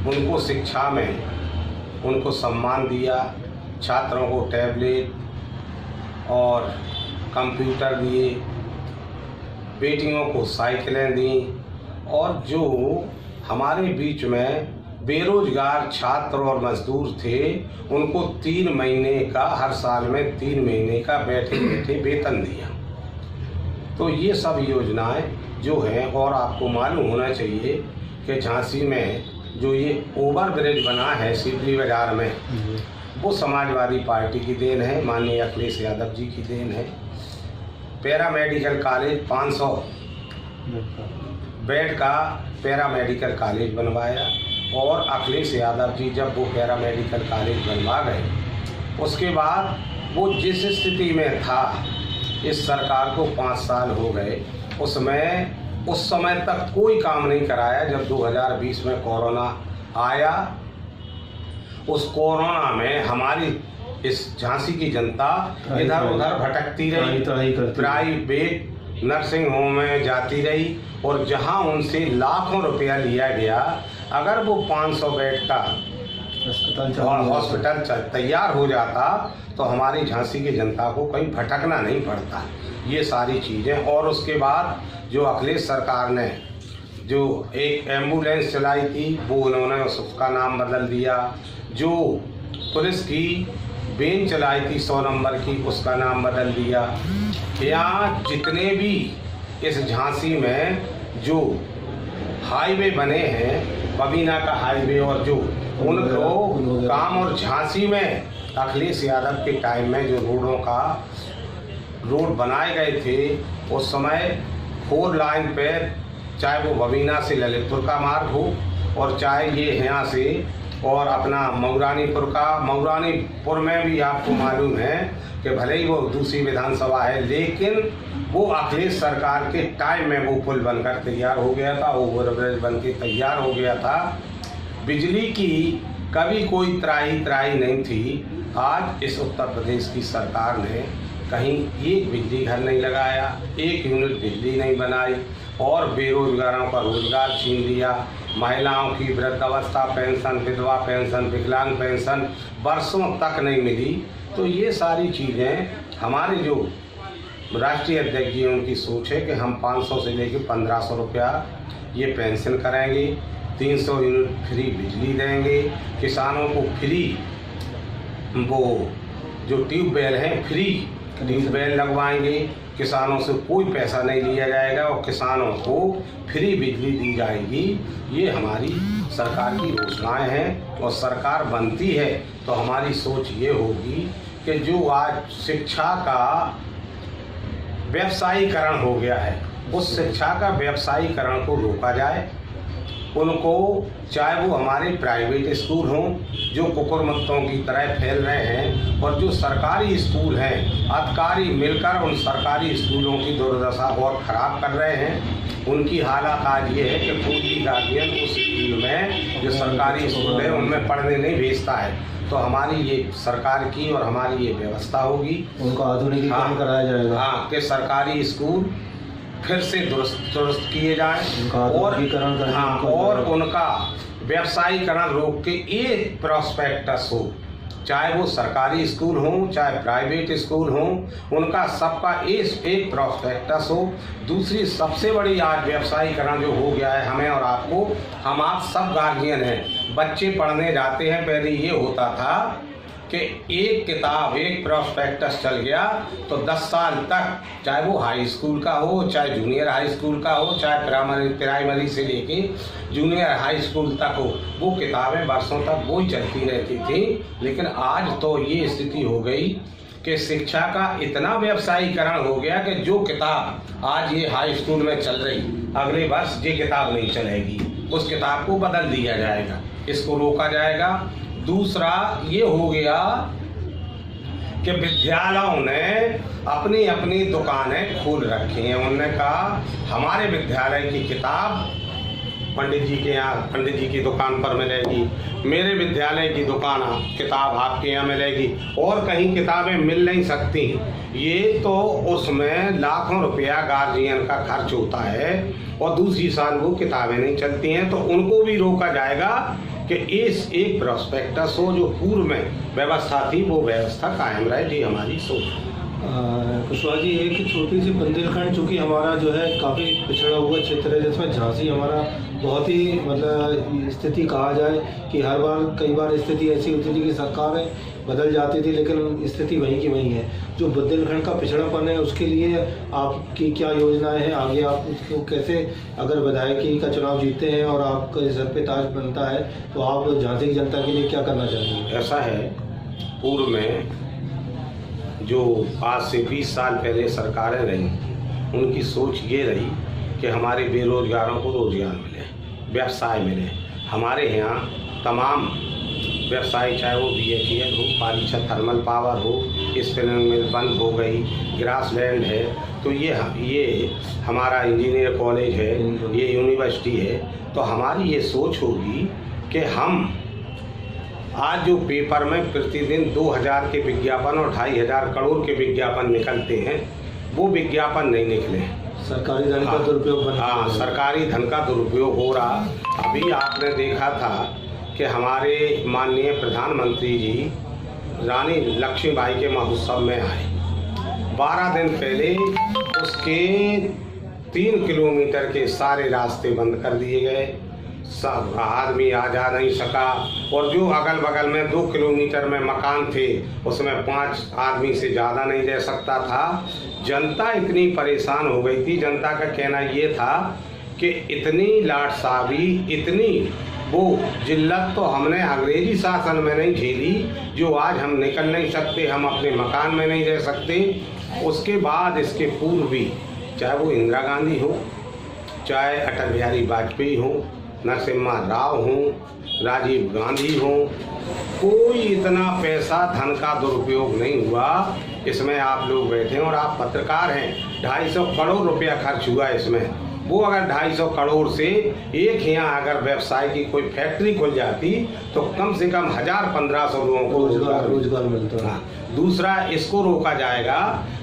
उनको शिक्षा में उनको सम्मान दिया, छात्रों को टैबलेट और कंप्यूटर दिए, बेटियों को साइकिलें दी, और जो हमारे बीच में बेरोजगार छात्र और मजदूर थे उनको 3 महीने का, हर साल में 3 महीने का बैठे बैठे वेतन दिया। तो ये सब योजनाएं जो हैं, और आपको मालूम होना चाहिए कि झांसी में जो ये ओवर ब्रिज बना है सीपली बाजार में, वो समाजवादी पार्टी की देन है, माननीय अखिलेश यादव जी की देन है। पैरामेडिकल कॉलेज 500 बेड का पैरामेडिकल कॉलेज बनवाया, और अखिलेश यादव जी जब वो पैरामेडिकल कॉलेज बनवा गए, उसके बाद वो जिस स्थिति में था, इस सरकार को 5 साल हो गए, उस समय तक कोई काम नहीं कराया। जब 2020 में कोरोना आया, उस कोरोना में हमारी इस झांसी की जनता इधर उधर भटकती रही, प्राइवेट नर्सिंग होम में जाती रही, और जहां उनसे लाखों रुपया लिया गया, अगर वो 500 बेड का हॉस्पिटल तैयार हो जाता तो हमारी झांसी की जनता को कहीं भटकना नहीं पड़ता। ये सारी चीज़ें, और उसके बाद जो अखिलेश सरकार ने जो एक एम्बुलेंस चलाई थी, वो उन्होंने उसका नाम बदल दिया। जो पुलिस की वेन चलाई थी 100 नंबर की, उसका नाम बदल दिया। यहाँ जितने भी इस झांसी में जो हाईवे बने हैं, बबीना का हाईवे, और जो उनको काम, और झांसी में अखिलेश यादव के टाइम में जो रोड बनाए गए थे, उस समय 4 लाइन पे, चाहे वो बबीना से ललितपुर का मार्ग हो, और चाहे ये यहाँ से और अपना मऊरानीपुर में भी आपको मालूम है कि भले ही वो दूसरी विधानसभा है, लेकिन वो अखिलेश सरकार के टाइम में वो पुल बनकर तैयार हो गया था, ओवरब्रिज बन के तैयार हो गया था। बिजली की कभी कोई त्राही नहीं थी। आज इस उत्तर प्रदेश की सरकार ने कहीं एक बिजली घर नहीं लगाया, 1 यूनिट बिजली नहीं बनाई, और बेरोजगारों का रोजगार छीन लिया। महिलाओं की वृद्धावस्था पेंशन, विधवा पेंशन, विकलांग पेंशन वर्षों तक नहीं मिली। तो ये सारी चीज़ें हमारे जो राष्ट्रीय अध्यक्ष जी उनकी सोच है कि हम 500 से लेकर 1500 रुपया ये पेंशन करेंगे, 300 यूनिट फ्री बिजली देंगे, किसानों को फ्री वो जो ट्यूबवेल हैं फ्री ट्यूबवेल लगवाएंगे, किसानों से कोई पैसा नहीं लिया जाएगा, और किसानों को फ्री बिजली दी जाएगी। ये हमारी सरकार की घोषणाएं हैं, और सरकार बनती है तो हमारी सोच ये होगी कि जो आज शिक्षा का व्यवसायीकरण हो गया है, उस शिक्षा का व्यवसायीकरण को रोका जाए। उनको, चाहे वो हमारे प्राइवेट स्कूल हों जो कुकुरमुत्तों की तरह फैल रहे हैं, और जो सरकारी स्कूल हैं, अधिकारी मिलकर उन सरकारी स्कूलों की दुर्दशा और ख़राब कर रहे हैं। उनकी हालत आज ये है कि कोई गार्जियन उस स्कूल में, जो सरकारी स्कूल है, उनमें पढ़ने नहीं भेजता है। तो हमारी ये सरकार की और हमारी ये व्यवस्था होगी, उनको आधुनिकीकरण कराया जाएगा। हाँ, कि सरकारी स्कूल फिर से दुरुस्त किए जाएं, और उनका व्यवसायीकरण रोक के एक प्रोस्पेक्टस हो, चाहे वो सरकारी स्कूल हो चाहे प्राइवेट स्कूल हो, उनका सबका एक प्रोस्पेक्टस हो। दूसरी सबसे बड़ी आज व्यवसायीकरण जो हो गया है हमें और आपको, हम आप सब गार्जियन हैं, बच्चे पढ़ने जाते हैं, पहले ये होता था कि एक किताब, एक प्रोस्पेक्टस चल गया तो 10 साल तक, चाहे वो हाई स्कूल का हो, चाहे जूनियर हाई स्कूल का हो, चाहे प्राइमरी से लेके जूनियर हाई स्कूल तक हो, वो किताबें वर्षों तक वो ही चलती रहती थी। लेकिन आज तो ये स्थिति हो गई कि शिक्षा का इतना व्यवसायीकरण हो गया कि जो किताब आज ये हाई स्कूल में चल रही, अगले वर्ष ये किताब नहीं चलेगी, उस किताब को बदल दिया जाएगा, इसको रोका जाएगा। दूसरा ये हो गया कि विद्यालयों ने अपनी अपनी दुकानें खोल रखी हैं। उन्होंने कहा हमारे विद्यालय की किताब पंडित जी के यहाँ, पंडित जी की दुकान पर मिलेगी, मेरे विद्यालय की किताब आपके यहाँ मिलेगी, और कहीं किताबें मिल नहीं सकती। ये तो उसमें लाखों रुपया गार्जियन का खर्च होता है, और दूसरी साल वो किताबें नहीं चलती हैं। तो उनको भी रोका जाएगा कि इस एक प्रॉस्पेक्टस हो जो पूर्व में व्यवस्था थी वो व्यवस्था कायम रहे, जी हमारी सोच। कुशवाहा जी, एक छोटी सी बुंदेलखंड चूँकि हमारा जो है काफ़ी पिछड़ा हुआ क्षेत्र है, जिसमें झांसी हमारा बहुत ही मतलब स्थिति कहा जाए कि हर बार कई बार स्थिति ऐसी होती थी कि सरकारें बदल जाती थी लेकिन स्थिति वहीं की वहीं है। जो बुंदेलखंड का पिछड़ापन है उसके लिए आपकी क्या योजनाएं हैं आगे? आप उसको कैसे, अगर विधायकी का चुनाव जीतते हैं और आपका सर पे ताज बनता है तो आप झांसी की जनता के लिए क्या करना चाहेंगे? ऐसा है, पूर्व में जो आज से 20 साल पहले सरकारें रहीं उनकी सोच ये रही कि हमारे बेरोजगारों को रोजगार मिले, व्यवसाय मिले। हमारे यहाँ तमाम व्यवसाय, चाहे वो BHEL हो, पालीछा थर्मल पावर हो, स्पिनिंग मिल बंद हो गई, ग्रासलैंड है, तो ये हमारा इंजीनियर कॉलेज है, ये यूनिवर्सिटी है। तो हमारी ये सोच होगी कि हम आज जो पेपर में प्रतिदिन 2000 के विज्ञापन और 2500 करोड़ के विज्ञापन निकलते हैं, वो विज्ञापन नहीं निकले। सरकारी धन का दुरुपयोग। हाँ, सरकारी धन का दुरुपयोग हो रहा। अभी आपने देखा था कि हमारे माननीय प्रधानमंत्री जी रानी लक्ष्मीबाई के महोत्सव में आए, 12 दिन पहले उसके 3 किलोमीटर के सारे रास्ते बंद कर दिए गए, सब आदमी आ जा नहीं सका, और जो अगल बगल में 2 किलोमीटर में मकान थे उसमें 5 आदमी से ज़्यादा नहीं रह सकता था। जनता इतनी परेशान हो गई थी। जनता का कहना ये था कि इतनी लाटसाबी, इतनी वो जिल्लत तो हमने अंग्रेजी शासन में नहीं झेली, जो आज हम निकल नहीं सकते, हम अपने मकान में नहीं रह सकते। उसके बाद इसके पूर्व भी, चाहे वो इंदिरा गांधी हो, चाहे अटल बिहारी वाजपेयी हो, नरसिम्हा राव हों, राजीव गांधी हों, कोई इतना पैसा धन का दुरुपयोग नहीं हुआ। इसमें आप लोग बैठे हैं और आप पत्रकार हैं, 250 करोड़ रुपया खर्च हुआ इसमें। वो अगर 250 करोड़ से एक यहाँ अगर व्यवसाय की कोई फैक्ट्री खुल जाती तो कम से कम 1000-1500 लोगों को रोजगार मिलता है। दूसरा, इसको रोका जाएगा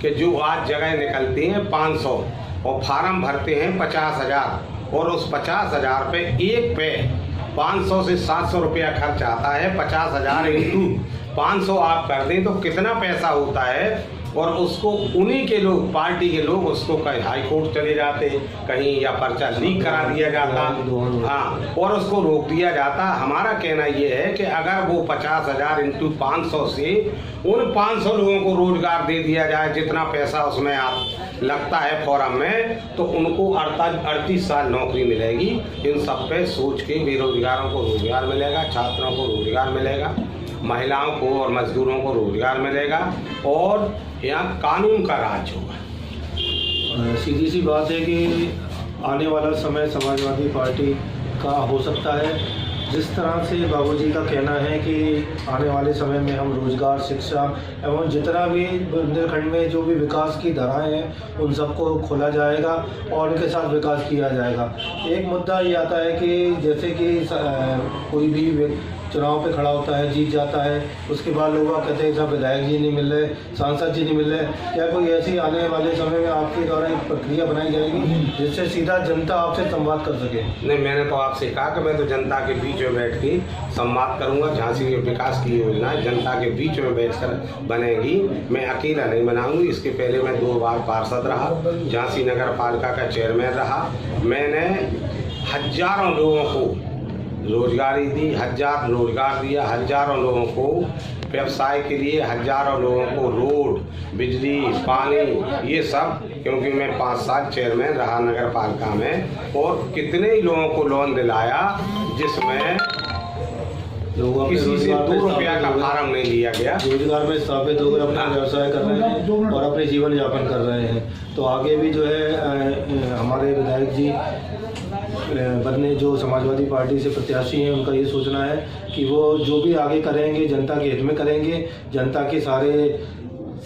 कि जो आज जगह निकलती हैं 500 और फार्म भरते हैं 50,000, और उस 50,000 पे एक पे 500 से 700 रुपया खर्च आता है। 50,000 इंटू 500 आप कर दें तो कितना पैसा होता है, और उसको उन्हीं के लोग, पार्टी के लोग उसको कहीं हाई कोर्ट चले जाते कहीं, या पर्चा लीक करा दिया जाता, हाँ, और उसको रोक दिया जाता। हमारा कहना ये है कि अगर वो 50,000 इंटू 500 से उन 500 लोगों को रोजगार दे दिया जाए, जितना पैसा उसमें आप लगता है फॉरम में, तो उनको 38 साल नौकरी मिलेगी। इन सब पे सोच के बेरोजगारों को रोजगार मिलेगा, छात्रों को रोजगार मिलेगा, महिलाओं को और मजदूरों को रोजगार मिलेगा, और यहाँ कानून का राज होगा। सीधी सी बात है कि आने वाला समय समाजवादी पार्टी का हो सकता है। जिस तरह से बाबूजी का कहना है कि आने वाले समय में हम रोजगार, शिक्षा एवं जितना भी बुंदेलखंड में जो भी विकास की धाराएं हैं उन सबको खोला जाएगा और उनके साथ विकास किया जाएगा। एक मुद्दा ये आता है कि जैसे कि कोई भी चुनाव पे खड़ा होता है, जीत जाता है, उसके बाद लोग कहते हैं साहब विधायक जी नहीं मिल रहे, सांसद जी नहीं मिल रहे। क्या कोई ऐसी आने वाले समय में आपके द्वारा एक प्रक्रिया बनाई जाएगी जिससे सीधा जनता आपसे संवाद कर सके? नहीं, मैंने तो आपसे कहा कि मैं तो जनता के बीच में बैठ के संवाद करूंगा। झांसी के विकास की योजना जनता के बीच में बैठकर बनेगी, मैं अकेला नहीं बनाऊंगी। इसके पहले मैं 2 बार पार्षद रहा, झांसी नगर पालिका का चेयरमैन रहा। मैंने हजारों लोगों को रोजगारी दी, 1000 रोजगार दिया, हजारों लोगों को व्यवसाय के लिए, हजारों लोगों को रोड, बिजली, पानी, ये सब, क्योंकि मैं 5 साल चेयरमैन रहा नगर पालिका में, और कितने ही लोगों को लोन दिलाया जिसमें किसी से 2 रुपया का फार्म नहीं लिया गया। रोजगार में स्थापित होकर अपना व्यवसाय कर रहे हैं और अपने जीवन यापन कर रहे हैं। तो आगे भी जो है हमारे विधायक जी बनने जो समाजवादी पार्टी से प्रत्याशी हैं, उनका ये सोचना है कि वो जो भी आगे करेंगे जनता के हित में करेंगे। जनता के सारे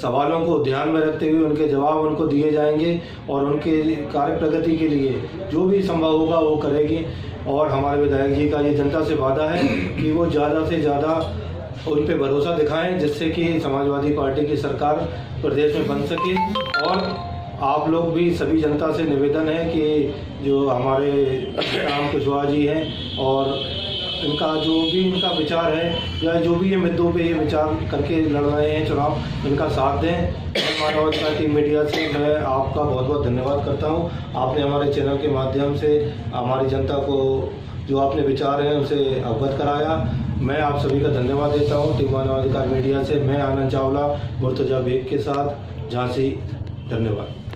सवालों को ध्यान में रखते हुए उनके जवाब उनको दिए जाएंगे और उनके कार्य प्रगति के लिए जो भी संभव होगा वो करेगी। और हमारे विधायक जी का ये जनता से वादा है कि वो ज़्यादा से ज़्यादा उन पे भरोसा दिखाएं, जिससे कि समाजवादी पार्टी की सरकार प्रदेश में बन सके। और आप लोग भी, सभी जनता से निवेदन है कि जो हमारे राम कुशवाहा जी हैं और इनका जो भी इनका विचार है या जो भी ये मुद्दों पे ये विचार करके लड़ रहे हैं चुनाव, इनका साथ दें। मानवाधिकार टीम मीडिया से मैं आपका बहुत बहुत धन्यवाद करता हूँ। आपने हमारे चैनल के माध्यम से हमारी जनता को जो आपने विचार हैं उसे अवगत कराया। मैं आप सभी का धन्यवाद देता हूँ। टीम मानवाधिकार मीडिया से मैं आनंद चावला, मुर्तजा बेग के साथ, झांसी। धन्यवाद।